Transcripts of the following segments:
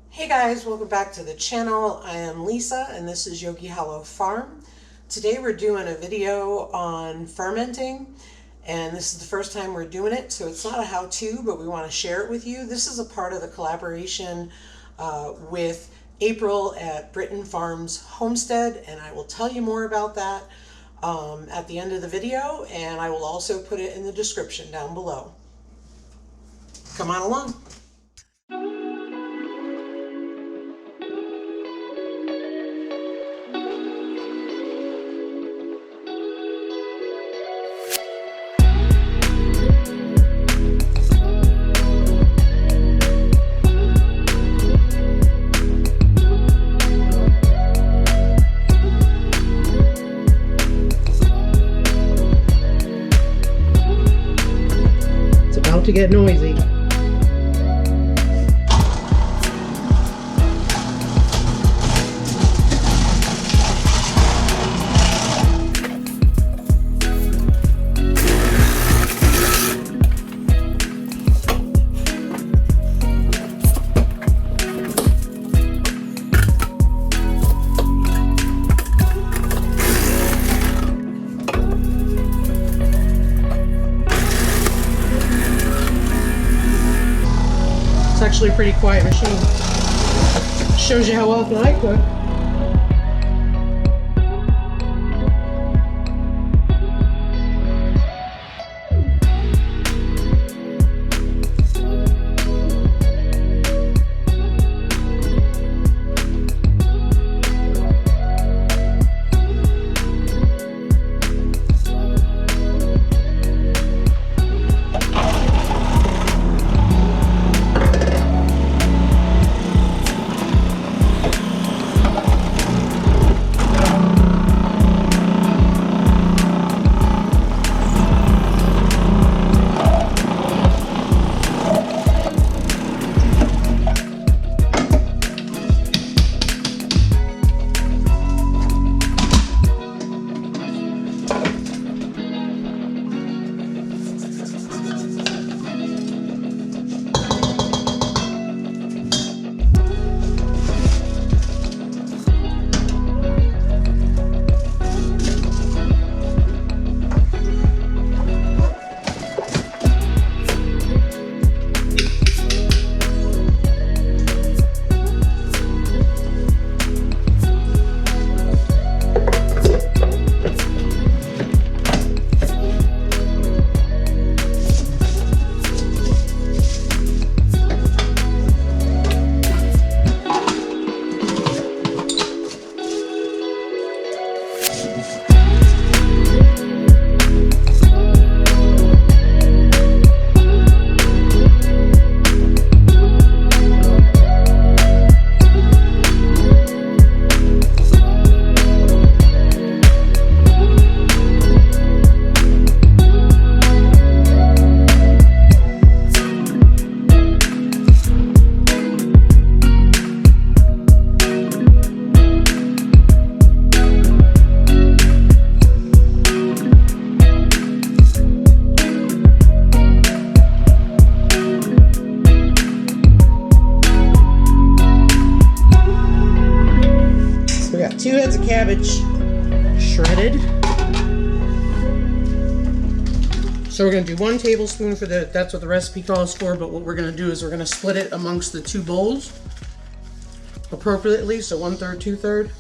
Hey guys, welcome back to the channel. I am Lisa and this is Yogi Hollow Farm. Today we're doing a video on fermenting, and this is the first time we're doing it, so it's not a how-to, but we want to share it with you. This is a part of the collaboration with April at Britton Farms Homestead, and I will tell you more about that at the end of the video, and I will also put it in the description down below. Come on along. To get noisy. Actually a pretty quiet machine. Shows you how often I cook. Two heads of cabbage shredded. So we're going to do 1 tablespoon for that's what the recipe calls for, but what we're going to do is we're going to split it amongst the 2 bowls appropriately, so 1/3, 2/3.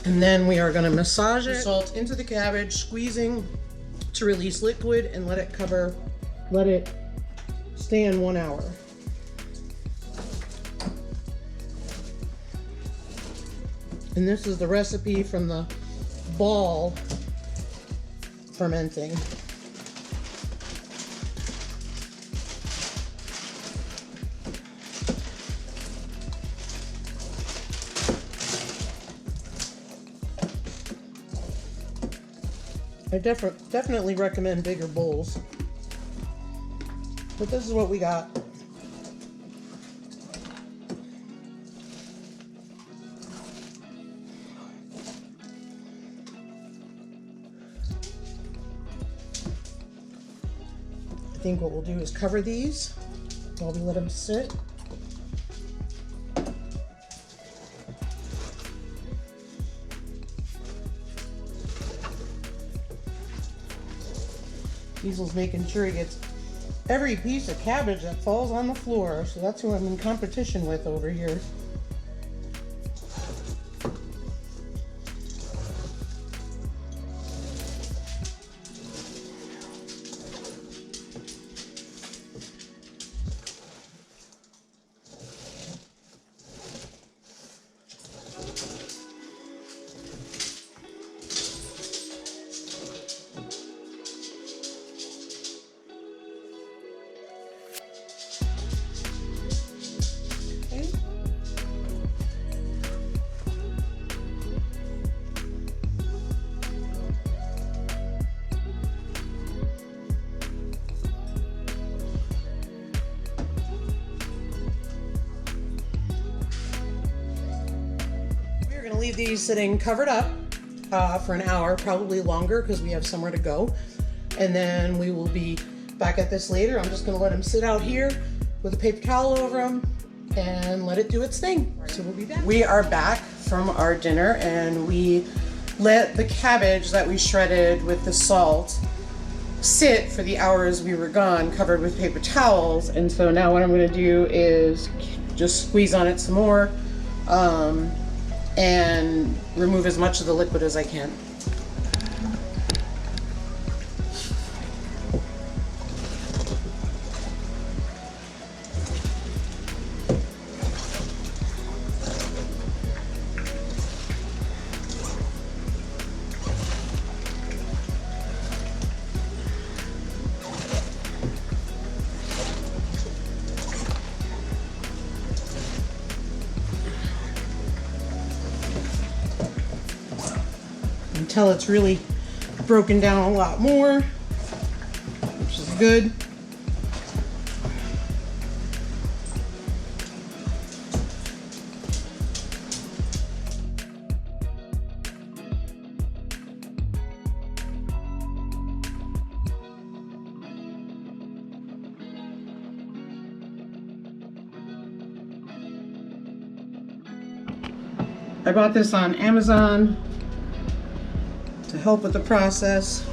And then we are going to massage it, salt into the cabbage, squeezing to release liquid, and let it stand 1 hour. And this is the recipe from the ball fermenting. I definitely recommend bigger bowls, but this is what we got. I think what we'll do is cover these while we let them sit. Diesel's making sure he gets every piece of cabbage that falls on the floor, so that's who I'm in competition with over here. Leave these sitting covered up for an hour, probably longer because we have somewhere to go, and then we will be back at this later. I'm just going to let them sit out here with a paper towel over them and let it do its thing. So we'll be back. We are back from our dinner, and we let the cabbage that we shredded with the salt sit for the hours we were gone, covered with paper towels. And so now what I'm going to do is just squeeze on it some more and remove as much of the liquid as I can. Until it's really broken down a lot more, which is good. I bought this on Amazon to help with the process.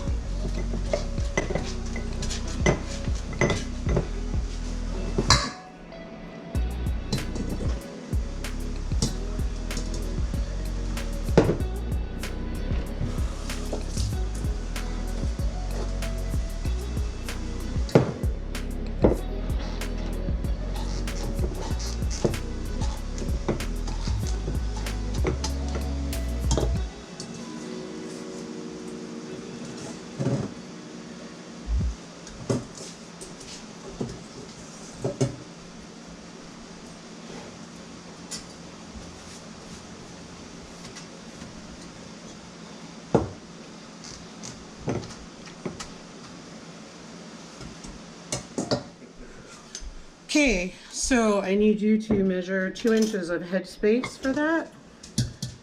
Okay, so I need you to measure 2 inches of head space for that.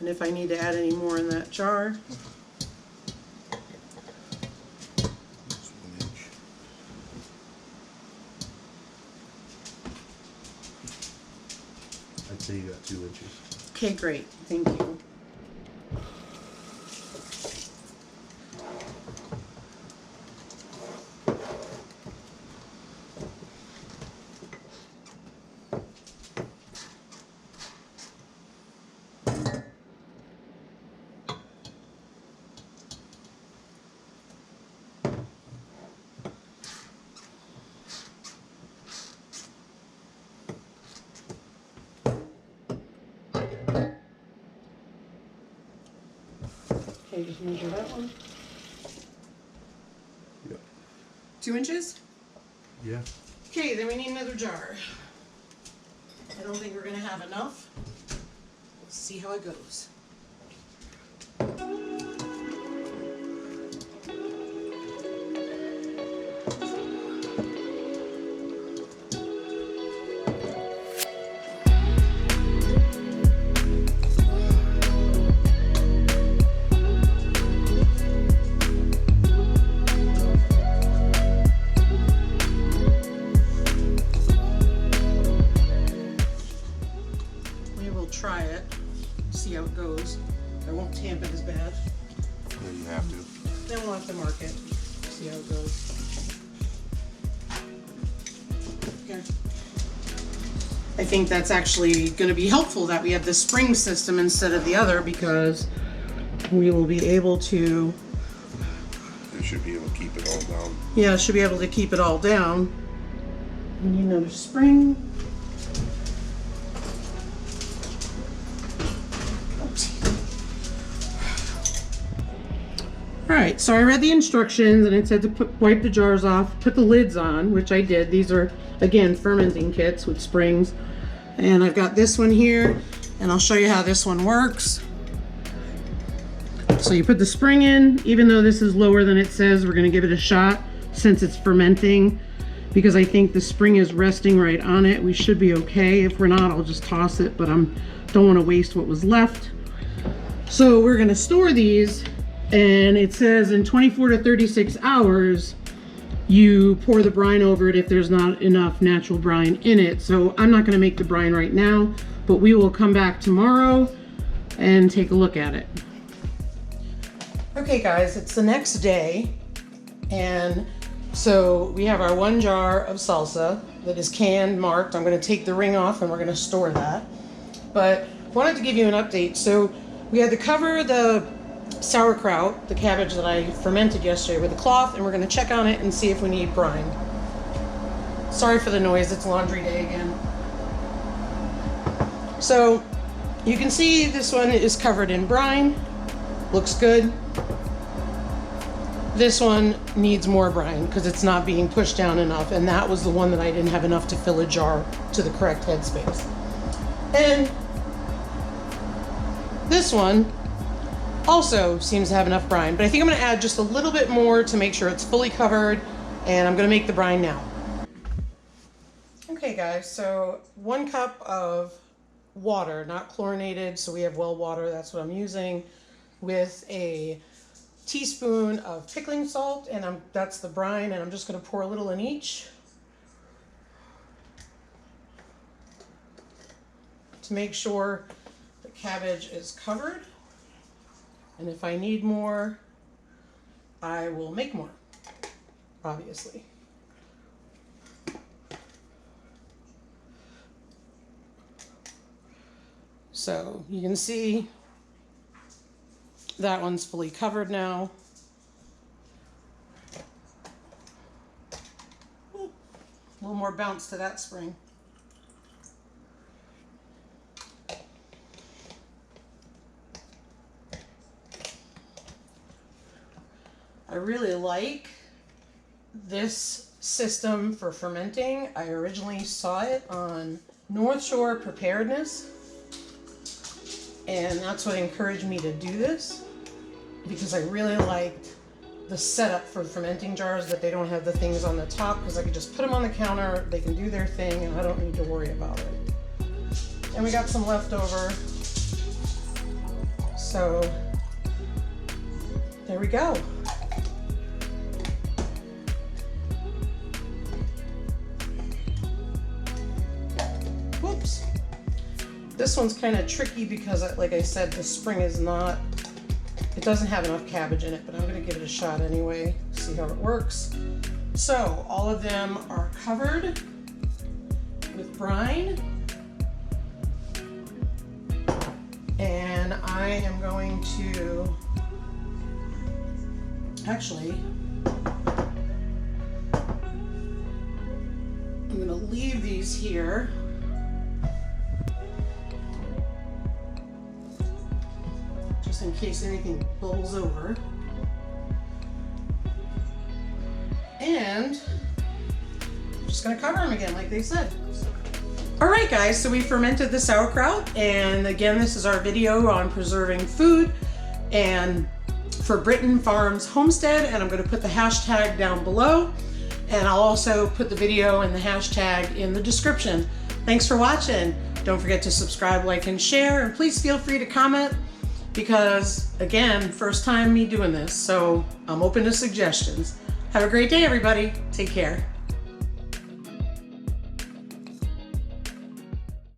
And if I need to add any more in that jar. Just 1 inch. I'd say you got 2 inches. Okay, great. Thank you. Okay, just measure that one. Yep. 2 inches? Yeah. Okay, then we need another jar. I don't think we're gonna have enough. Let's see how it goes. Then we'll have to mark it, see how it goes. Okay. I think that's actually going to be helpful that we have the spring system instead of the other, because we will be able to... It should be able to keep it all down. Yeah, should be able to keep it all down. We need another spring. Alright, so I read the instructions and it said to wipe the jars off, put the lids on, which I did. These are, again, fermenting kits with springs. And I've got this one here, and I'll show you how this one works. So you put the spring in, even though this is lower than it says, we're going to give it a shot since it's fermenting, because I think the spring is resting right on it. We should be okay. If we're not, I'll just toss it, but I don't want to waste what was left. So we're going to store these, and it says in 24 to 36 hours, you pour the brine over it if there's not enough natural brine in it. So I'm not going to make the brine right now, but we will come back tomorrow and take a look at it. Okay guys, it's the next day, and so we have our 1 jar of salsa that is canned, marked. I'm going to take the ring off and we're going to store that. But I wanted to give you an update. So we had to cover the sauerkraut, the cabbage that I fermented yesterday, with a cloth, and we're going to check on it and see if we need brine. Sorry for the noise, it's laundry day again. So you can see this one is covered in brine. Looks good. This one needs more brine because it's not being pushed down enough, and that was the one that I didn't have enough to fill a jar to the correct headspace. And this one also seems to have enough brine, but I think I'm going to add just a little bit more to make sure it's fully covered, and I'm going to make the brine now. Okay guys, so 1 cup of water, not chlorinated, so we have well water, that's what I'm using, with a teaspoon of pickling salt, and that's the brine, and I'm just going to pour a little in each to make sure the cabbage is covered. And if I need more, I will make more, obviously. So you can see that one's fully covered now. Ooh, a little more bounce to that spring. I really like this system for fermenting. I originally saw it on Northshore Preparedness, and that's what encouraged me to do this, because I really liked the setup for fermenting jars, that they don't have the things on the top, because I could just put them on the counter, they can do their thing, and I don't need to worry about it. And we got some leftover, so there we go. Whoops. This one's kind of tricky because, like I said, the spring is not, it doesn't have enough cabbage in it, but I'm going to give it a shot anyway, see how it works. So all of them are covered with brine, and I am going to, actually, I'm going to leave these here. Just in case anything bubbles over. And I'm just going to cover them again like they said. Alright guys, so we fermented the sauerkraut, and again this is our video on preserving food and for Britton Farms Homestead, and I'm going to put the hashtag down below, and I'll also put the video and the hashtag in the description. Thanks for watching. Don't forget to subscribe, like, and share, and please feel free to comment, because again, first time me doing this, so I'm open to suggestions. Have a great day everybody. Take care.